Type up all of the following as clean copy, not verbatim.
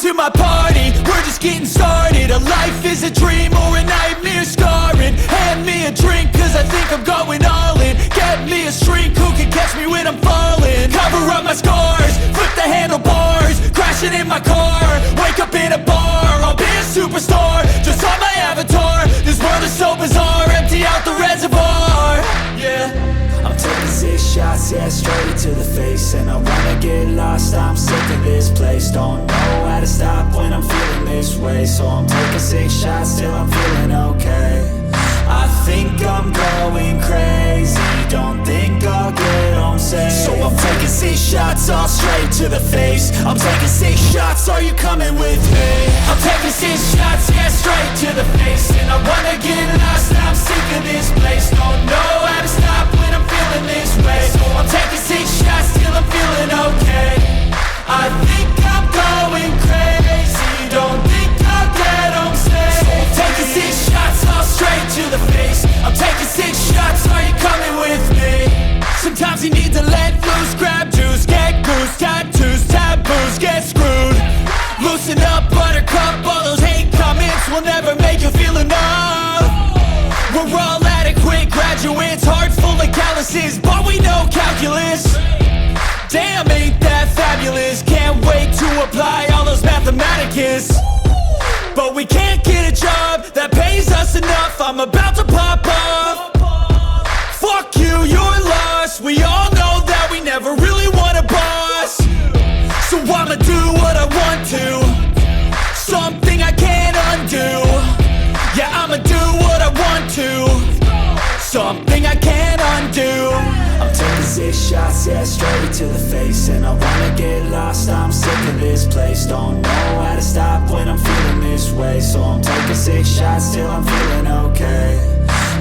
to my party, we're just getting started. A life is a dream or a nightmare scarring. Hand me a drink cause I think I'm going all in. Get me a shrink who can catch me when I'm falling. Cover up my scars, flip the handlebars, crashing in my car, wake up in a bar. I'll be a superstar, just on my avatar. This world is so bizarre, empty out the reservoir. Yeah, I'm taking 6 shots, yeah, straight to the face. And I wanna get lost, I'm sick of this place. Don't know how to stop when I'm feeling this way. So I'm taking 6 shots till I'm feeling okay. I think I'm going crazy, don't think I'll get home safe. So I'm taking 6 shots, all straight to the face. I'm taking 6 shots, are you coming with me? I'm taking 6 shots, yeah, straight to the face. And I wanna get lost, I'm sick of this place. Don't know how to stop when I'm feeling this way. So I'm taking 6 shots till I'm feeling okay. I think I'm going crazy, don't think I'll get home safe. So I'm taking 6 shots, all straight to the face. I'm taking 6 shots, are you coming with me? Sometimes you need to let loose, grab juice, get goose, tattoos, taboos, get screwed. Loosen up, buttercup, all those hate comments will never make you feel enough. We're all adequate graduates, hearts full of calluses, but we know calculus. Damn, ain't that fabulous? Can't wait to apply all those mathematicus. But we can't get a job that pays us enough. I'm about to pop off. Fuck you, you're lost. We all know that we never really want a boss. So I'ma do what I want to, something I can't undo. Yeah, I'ma do what I want to, something I can't undo. I'm taking 6 shots, yeah, straight to the face. And I wanna get lost, I'm sick of this place. Don't know how to stop when I'm feeling this way. So I'm taking 6 shots till I'm feeling okay.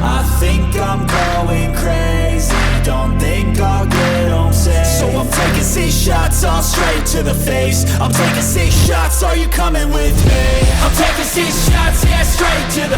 I think I'm going crazy, don't think I'll get home safe. So I'm taking 6 shots, all straight to the face. I'm taking 6 shots, are you coming with me? I'm taking 6 shots, yeah, straight to the